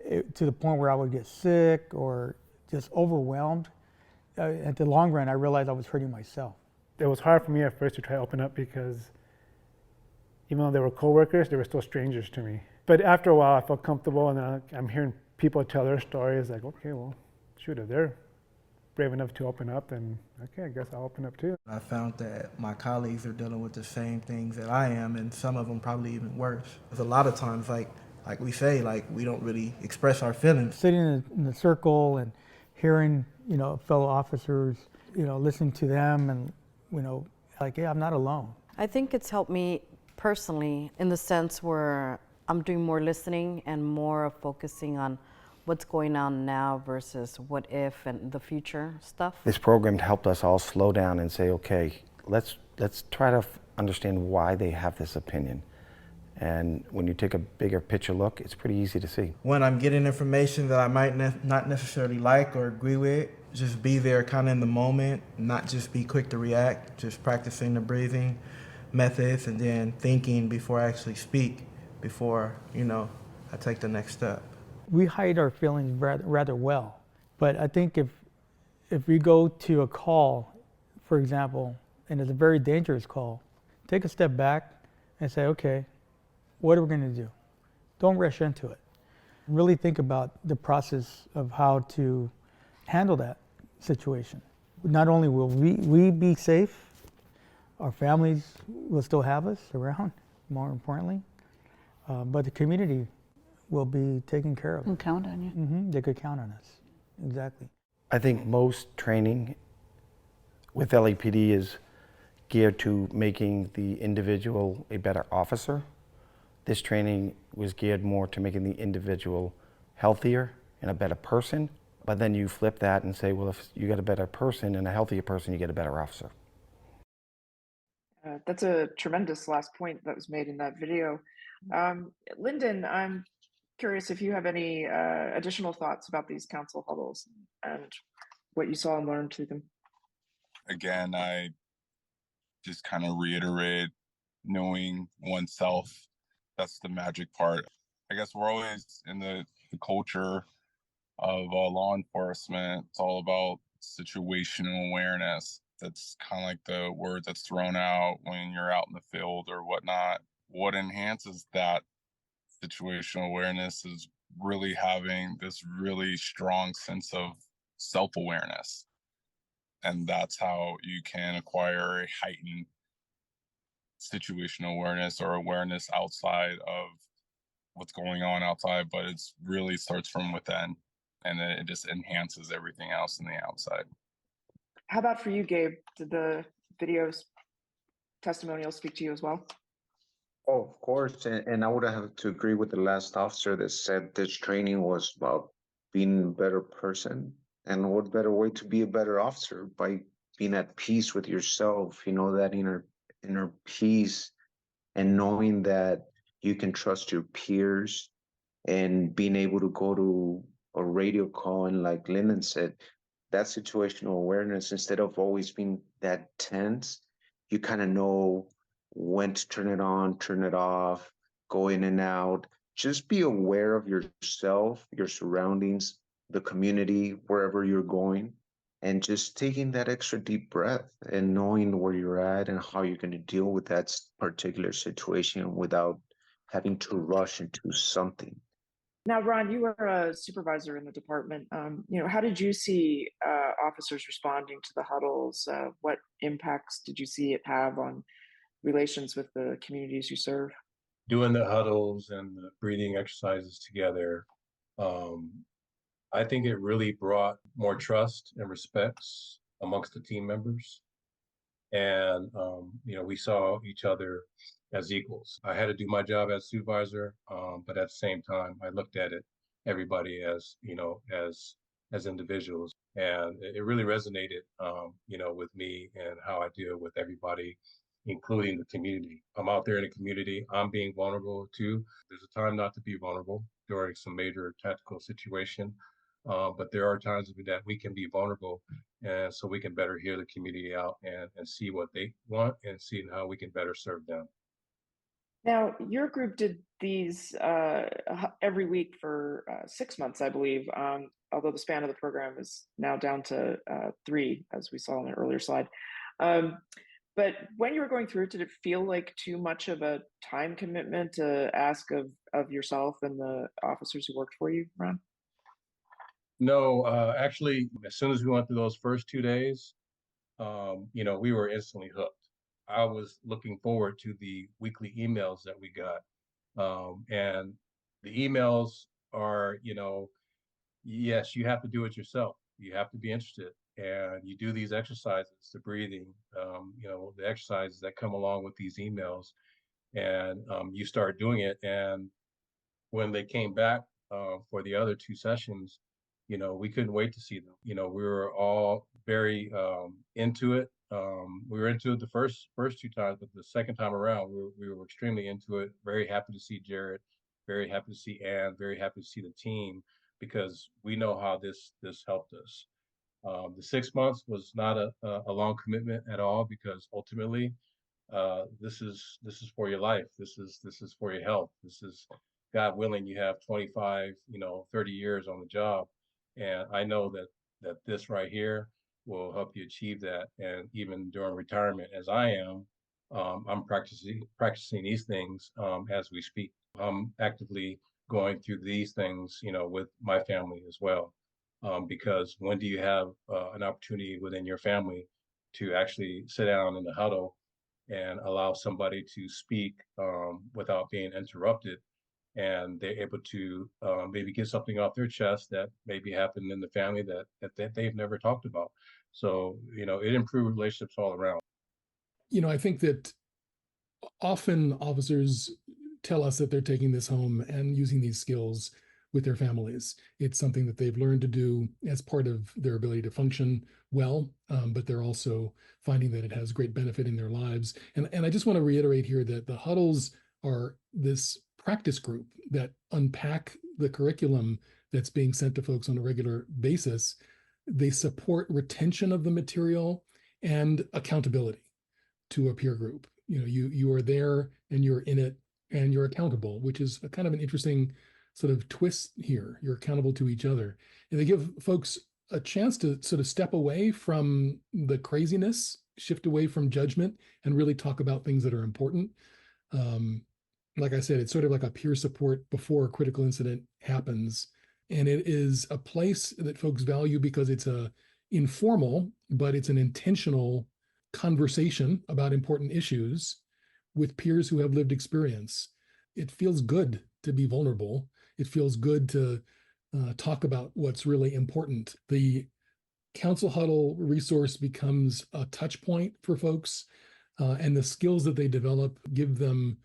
to the point where I would get sick or just overwhelmed. At the long run, I realized I was hurting myself. It was hard for me at first to try to open up because even though they were coworkers, they were still strangers to me. But after a while, I felt comfortable, and I'm hearing people tell their stories. Okay, well, shoot, if they're brave enough to open up, then okay, I guess I'll open up too. I found that my colleagues are dealing with the same things that I am, and some of them probably even worse. There's a lot of times, like we say, we don't really express our feelings. Sitting in the circle and hearing, fellow officers, listening to them, and, yeah, I'm not alone. I think it's helped me personally in the sense where I'm doing more listening and more of focusing on what's going on now versus what if and the future stuff. This program helped us all slow down and say, okay, let's try to understand why they have this opinion. And when you take a bigger picture look, it's pretty easy to see. When I'm getting information that I might not necessarily like or agree with, just be there kind of in the moment, not just be quick to react, just practicing the breathing methods and then thinking before I actually speak, before, I take the next step. We hide our feelings rather well, but I think if we go to a call, for example, and it's a very dangerous call, take a step back and say, okay, what are we going to do? Don't rush into it. Really think about the process of how to handle that situation. Not only will we be safe, our families will still have us around, more importantly, but the community will be taken care of. Can count on you. They could count on us, exactly. I think most training with LAPD is geared to making the individual a better officer. This training was geared more to making the individual healthier and a better person. But then you flip that and say, well, if you get a better person and a healthier person, you get a better officer. That's a tremendous last point that was made in that video. Lyndon, I'm curious if you have any additional thoughts about these council huddles and what you saw and learned through them. Again, I just kind of reiterate knowing oneself. That's the magic part. I guess we're always in the culture of law enforcement. It's all about situational awareness. That's kind of like the word that's thrown out when you're out in the field or whatnot. What enhances that situational awareness is really having this really strong sense of self-awareness. And that's how you can acquire a heightened situational awareness or awareness outside of what's going on outside, but it's really starts from within, and then it just enhances everything else in the outside. How about for you, Gabe? Did the videos testimonial speak to you as well? Oh, of course. And I would have to agree with the last officer that said this training was about being a better person. And what better way to be a better officer by being at peace with yourself, that inner peace, and knowing that you can trust your peers, and being able to go to a radio call, and like Lyndon said, that situational awareness, instead of always being that tense, you kind of know when to turn it on, turn it off, go in and out. Just be aware of yourself, your surroundings, the community, wherever you're going, and just taking that extra deep breath and knowing where you're at and how you're going to deal with that particular situation without having to rush into something. Now, Ron, you were a supervisor in the department. How did you see officers responding to the huddles? What impacts did you see it have on relations with the communities you serve? Doing the huddles and the breathing exercises together, I think it really brought more trust and respect amongst the team members. And, we saw each other as equals. I had to do my job as supervisor, but at the same time, I looked at everybody as, as individuals. And it really resonated, with me and how I deal with everybody, including the community. I'm out there in the community. I'm being vulnerable too. There's a time not to be vulnerable during some major tactical situation. But there are times that we can be vulnerable, and so we can better hear the community out and see what they want and see how we can better serve them. Now, your group did these every week for 6 months, I believe, although the span of the program is now down to 3, as we saw on the earlier slide. But when you were going through it, did it feel like too much of a time commitment to ask of yourself and the officers who worked for you, Ron? No, actually, as soon as we went through those first 2 days, we were instantly hooked. I was looking forward to the weekly emails that we got. And the emails are, yes, you have to do it yourself. You have to be interested. And you do these exercises, the breathing, the exercises that come along with these emails. And you start doing it. And when they came back for the other 2 sessions, we couldn't wait to see them. We were all very into it. We were into it the first 2 times, but the second time around, we were extremely into it. Very happy to see Jared, very happy to see Ann, very happy to see the team, because we know how this helped us. The 6 months was not a long commitment at all, because ultimately, this is for your life. This is for your health. This is, God willing, you have 25, 30 years on the job. And I know that this right here will help you achieve that. And even during retirement, as I am, I'm practicing these things as we speak. I'm actively going through these things, with my family as well. Because when do you have an opportunity within your family to actually sit down in the huddle and allow somebody to speak without being interrupted, and they're able to maybe get something off their chest that maybe happened in the family that they've never talked about. So, it improved relationships all around. I think that often officers tell us that they're taking this home and using these skills with their families. It's something that they've learned to do as part of their ability to function well, but they're also finding that it has great benefit in their lives. And I just want to reiterate here that the huddles are this practice group that unpack the curriculum that's being sent to folks on a regular basis. They support retention of the material and accountability to a peer group. You are there and you're in it and you're accountable, which is a kind of an interesting sort of twist here. You're accountable to each other. And they give folks a chance to sort of step away from the craziness, shift away from judgment, and really talk about things that are important. Like I said, it's sort of like a peer support before a critical incident happens. And it is a place that folks value because it's a informal, but it's an intentional conversation about important issues with peers who have lived experience. It feels good to be vulnerable. It feels good to talk about what's really important. The council huddle resource becomes a touch point for folks. and the skills that they develop give them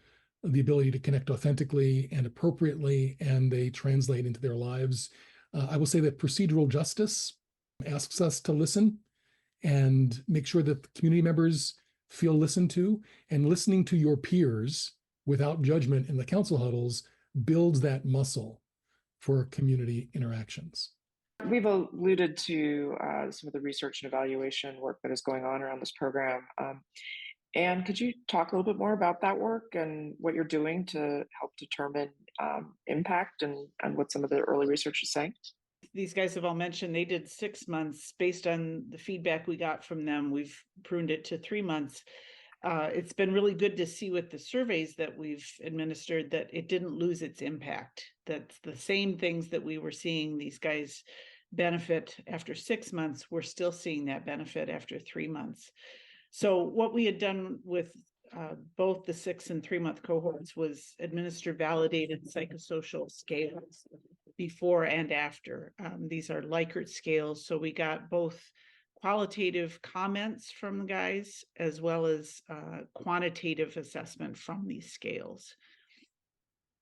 the ability to connect authentically and appropriately, and they translate into their lives. I will say that procedural justice asks us to listen and make sure that the community members feel listened to, and listening to your peers without judgment in the council huddles builds that muscle for community interactions. We've alluded to some of the research and evaluation work that is going on around this program. And could you talk a little bit more about that work and what you're doing to help determine impact and what some of the early research is saying? These guys have all mentioned they did 6 months. Based on the feedback we got from them, we've pruned it to 3 months. It's been really good to see with the surveys that we've administered that it didn't lose its impact. That's the same things that we were seeing these guys benefit after 6 months, we're still seeing that benefit after 3 months. So what we had done with both the 6 and 3 month cohorts was administer validated psychosocial scales before and after. These are Likert scales. So we got both qualitative comments from the guys as well as quantitative assessment from these scales.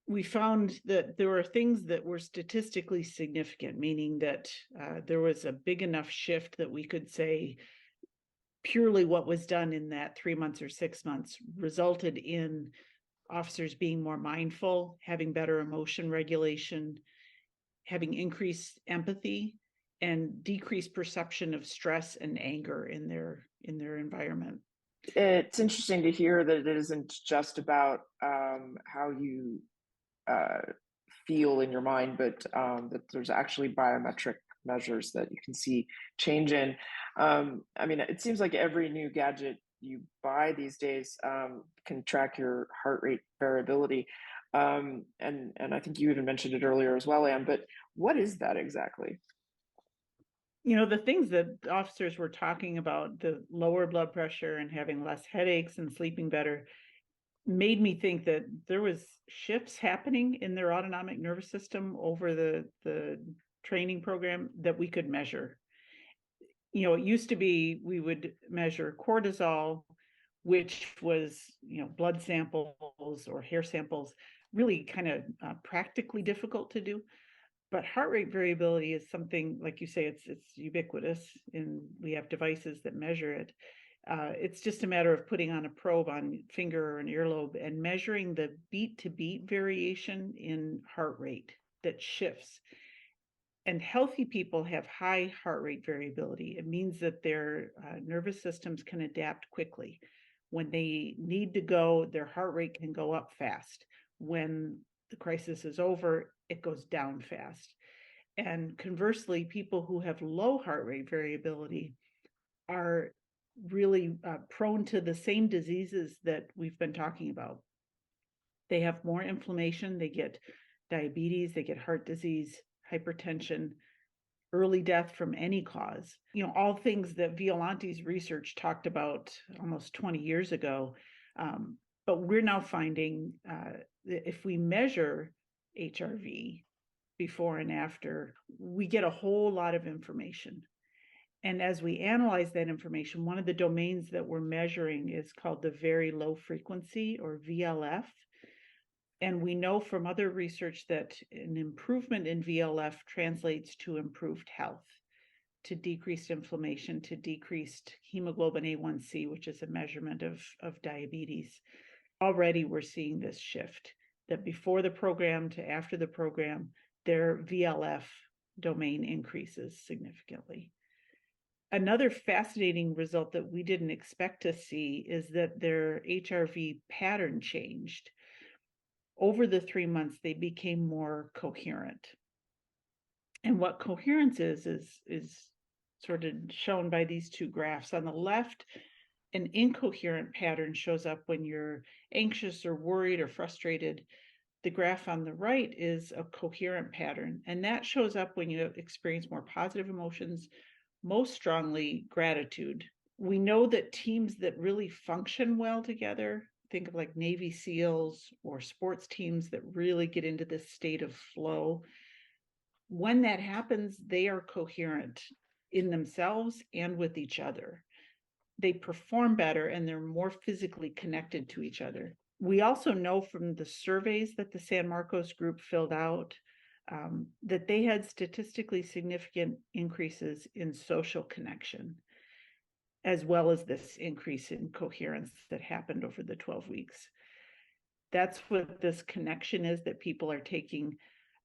We found that there were things that were statistically significant, meaning that there was a big enough shift that we could say purely what was done in that 3 months or 6 months resulted in officers being more mindful, having better emotion regulation, having increased empathy, and decreased perception of stress and anger in their environment. It's interesting to hear that it isn't just about how you feel in your mind, but that there's actually biometric measures that you can see change in. I mean, it seems like every new gadget you buy these days can track your heart rate variability. And I think you even mentioned it earlier as well, Anne, but what is that exactly? You know, the things that officers were talking about, the lower blood pressure and having less headaches and sleeping better, made me think that there was shifts happening in their autonomic nervous system over the training program that we could measure. You know, it used to be we would measure cortisol, which was, you know, blood samples or hair samples, really kind of practically difficult to do. But heart rate variability is something, like you say, it's ubiquitous, and we have devices that measure it. It's just a matter of putting on a probe on finger or an earlobe and measuring the beat-to-beat variation in heart rate that shifts. And healthy people have high heart rate variability. It means that their nervous systems can adapt quickly. When they need to go, their heart rate can go up fast. When the crisis is over, it goes down fast. And conversely, people who have low heart rate variability are really prone to the same diseases that we've been talking about. They have more inflammation, they get diabetes, they get heart disease, hypertension, early death from any cause. You know, all things that Violante's research talked about almost 20 years ago. But we're now finding that if we measure HRV before and after, we get a whole lot of information. And as we analyze that information, one of the domains that we're measuring is called the very low frequency, or VLF. And we know from other research that an improvement in VLF translates to improved health, to decreased inflammation, to decreased hemoglobin A1C, which is a measurement of diabetes. Already we're seeing this shift, that before the program to after the program, their VLF domain increases significantly. Another fascinating result that we didn't expect to see is that their HRV pattern changed. Over the 3 months, they became more coherent. And what coherence is sort of shown by these two graphs. On the left, an incoherent pattern shows up when you're anxious or worried or frustrated. The graph on the right is a coherent pattern, and that shows up when you experience more positive emotions, most strongly gratitude. We know that teams that really function well together, think of like Navy SEALs or sports teams that really get into this state of flow. When that happens, they are coherent in themselves and with each other. they perform better and they're more physically connected to each other. We also know from the surveys that the San Marcos group filled out that they had statistically significant increases in social connection, as well as this increase in coherence that happened over the 12 weeks. That's what this connection is that people are taking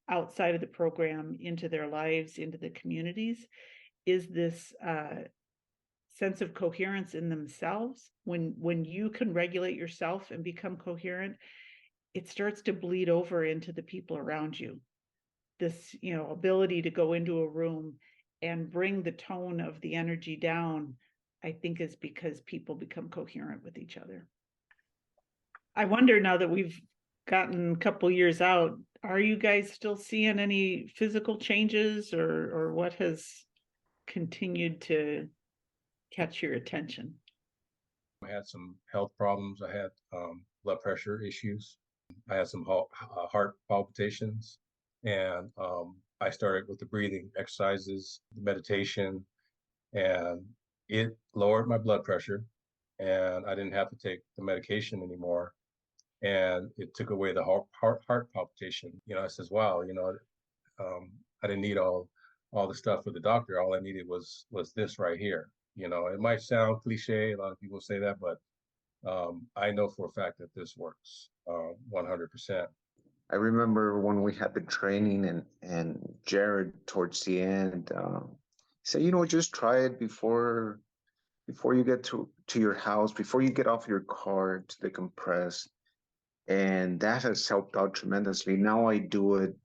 outside of the program into their lives, into the communities, is this sense of coherence in themselves. When you can regulate yourself and become coherent, it starts to bleed over into the people around you. This, ability to go into a room and bring the tone of the energy down, I think is because people become coherent with each other. I wonder, now that we've gotten a couple years out, are you guys still seeing any physical changes, or what has continued to catch your attention? I had some health problems. I had blood pressure issues. I had some heart palpitations, and I started with the breathing exercises, meditation, and it lowered my blood pressure, and I didn't have to take the medication anymore. And it took away the heart palpitation. I says, wow, I didn't need all the stuff with the doctor. All I needed was this right here. It might sound cliche. A lot of people say that, but I know for a fact that this works 100%. I remember when we had the training and Jared towards the end said, just try it before you get to your house, before you get off your car to decompress. And that has helped out tremendously. Now I do it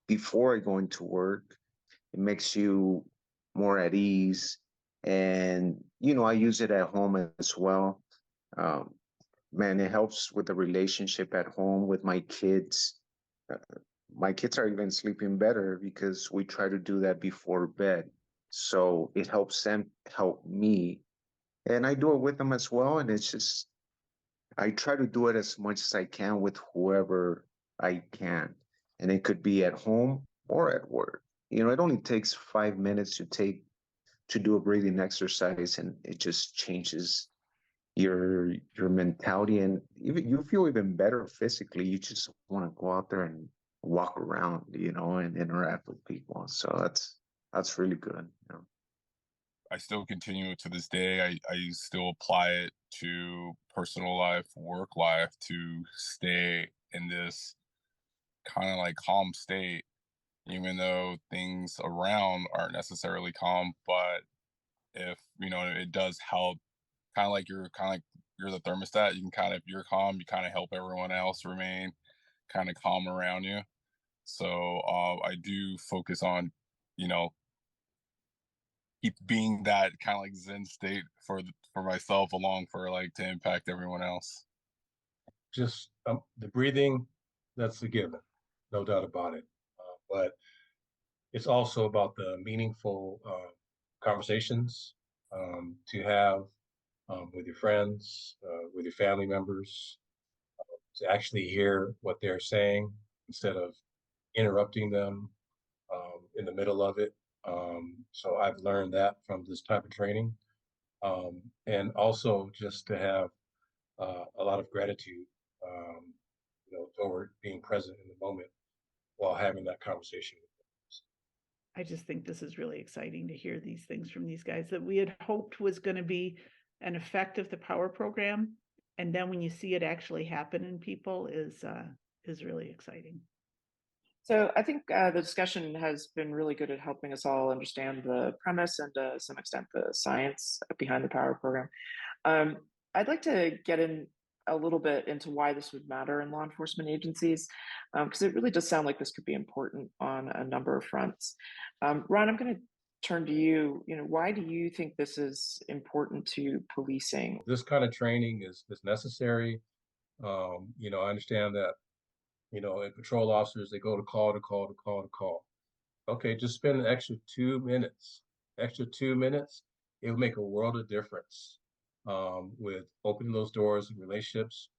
before I go into work. It makes you more at ease. And, I use it at home as well. Man, it helps with the relationship at home with my kids. My kids are even sleeping better because we try to do that before bed. So it helps them help me. And I do it with them as well. And it's just, I try to do it as much as I can with whoever I can. And it could be at home or at work. It only takes 5 minutes to do a breathing exercise, and it just changes your mentality, and even you feel even better physically. You just want to go out there and walk around, and interact with people. So that's really good. I still continue it to this day. I still apply it to personal life, work life, to stay in this kind of like calm state, even though things around aren't necessarily calm. But if it does help, kind of like you're the thermostat. You can if you're calm, you kind of help everyone else remain kind of calm around you. So I do focus on, keep being that kind of like Zen state for myself, along for to impact everyone else. Just the breathing, that's a given, no doubt about it. But it's also about the meaningful conversations to have with your friends, with your family members, to actually hear what they're saying instead of interrupting them in the middle of it. So I've learned that from this type of training. And also just to have a lot of gratitude, toward being present in the moment while having that conversation with them. I just think this is really exciting to hear these things from these guys that we had hoped was going to be an effect of the power program. And then when you see it actually happen in people is really exciting. So I think the discussion has been really good at helping us all understand the premise and to some extent the science behind the power program. I'd like to get in a little bit into why this would matter in law enforcement agencies, because it really does sound like this could be important on a number of fronts. Ron, I'm going to turn to you. Why do you think this is important to policing? This kind of training is necessary. I understand that, patrol officers, they go to call to call to call to call. Okay, just spend an extra 2 minutes. It would make a world of difference with opening those doors and relationships,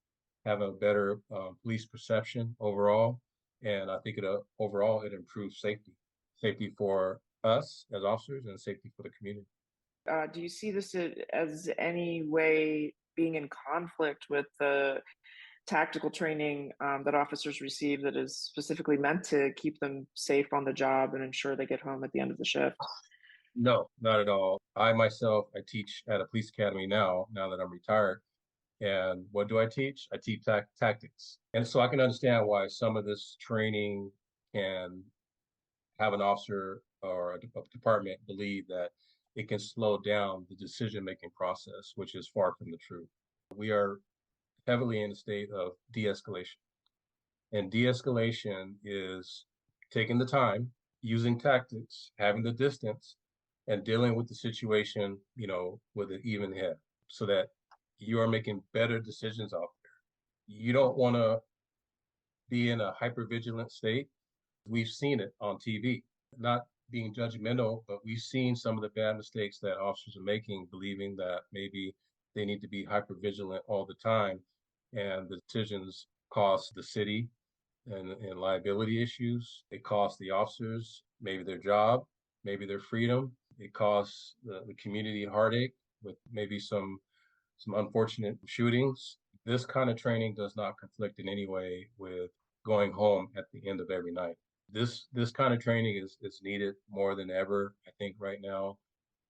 have a better police perception overall. And I think overall it improves safety for us as officers and safety for the community. Do you see this as any way being in conflict with the tactical training that officers receive that is specifically meant to keep them safe on the job and ensure they get home at the end of the shift? No, not at all. I myself, I teach at a police academy now that I'm retired. And what do I teach? I teach tactics. And so I can understand why some of this training can have an officer or a department believe that it can slow down the decision-making process, which is far from the truth. We are heavily in a state of de-escalation. And de-escalation is taking the time, using tactics, having the distance, and dealing with the situation, with an even head so that you are making better decisions out there. You don't want to be in a hypervigilant state. We've seen it on TV, not being judgmental, but we've seen some of the bad mistakes that officers are making, believing that maybe they need to be hypervigilant all the time. And the decisions cost the city and liability issues. It costs the officers maybe their job, maybe their freedom. It costs the community heartache with maybe some unfortunate shootings. This kind of training does not conflict in any way with going home at the end of every night. This kind of training is needed more than ever, I think, right now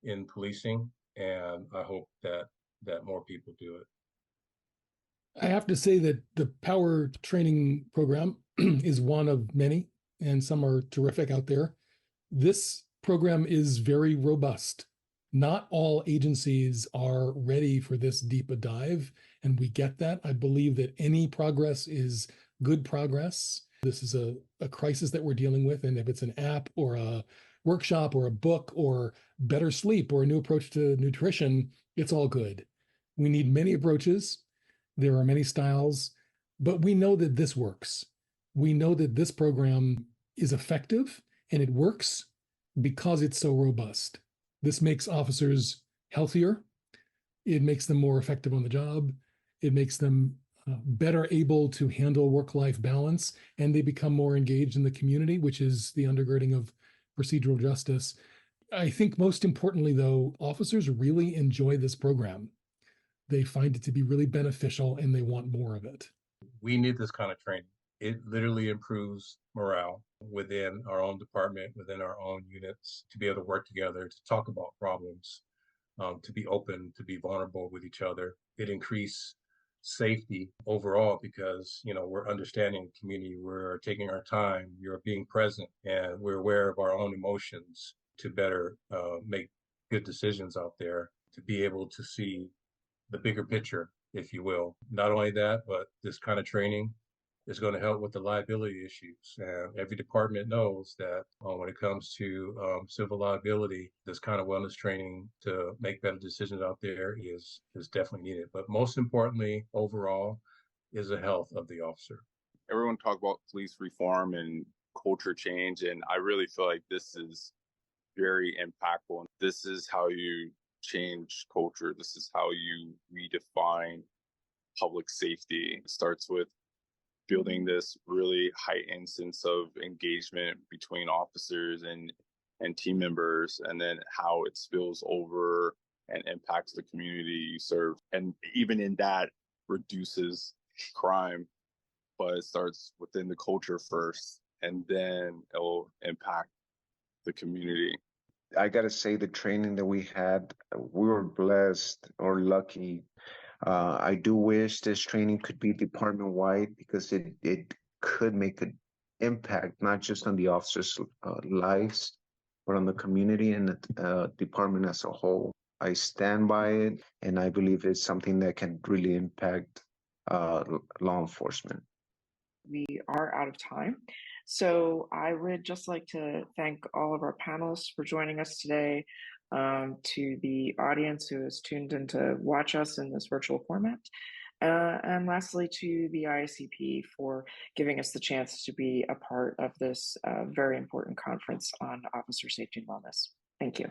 in policing, and I hope that more people do it. I have to say that the power training program is one of many, and some are terrific out there. This program is very robust. Not all agencies are ready for this deep a dive, and we get that. I believe that any progress is good progress. This is a crisis that we're dealing with, and if it's an app or a workshop or a book or better sleep or a new approach to nutrition, it's all good. We need many approaches. There are many styles, but we know that this works. We know that this program is effective and it works because it's so robust. This makes officers healthier. It makes them more effective on the job. It makes them better able to handle work-life balance, and they become more engaged in the community, which is the undergirding of procedural justice. I think most importantly, though, officers really enjoy this program. They find it to be really beneficial and they want more of it. We need this kind of training. It literally improves morale within our own department, within our own units, to be able to work together, to talk about problems, to be open, to be vulnerable with each other. It increases safety overall because, we're understanding the community, we're taking our time, we're being present, and we're aware of our own emotions to better make good decisions out there, to be able to see the bigger picture, if you will. Not only that, but this kind of training is going to help with the liability issues. And every department knows that when it comes to civil liability, this kind of wellness training to make better decisions out there is definitely needed. But most importantly, overall, is the health of the officer. Everyone talk about police reform and culture change, and I really feel like this is very impactful. This is how you change culture. This is how you redefine public safety. It starts with building this really heightened sense of engagement between officers and team members, and then how it spills over and impacts the community you serve. And even in that, reduces crime, but it starts within the culture first, and then it will impact the community. I gotta say, the training that we had, we were blessed or lucky. I do wish this training could be department-wide because it could make an impact, not just on the officers' lives, but on the community and the department as a whole. I stand by it, and I believe it's something that can really impact law enforcement. We are out of time. So I would just like to thank all of our panelists for joining us today, to the audience who has tuned in to watch us in this virtual format, and lastly to the IACP for giving us the chance to be a part of this very important conference on officer safety and wellness. Thank you.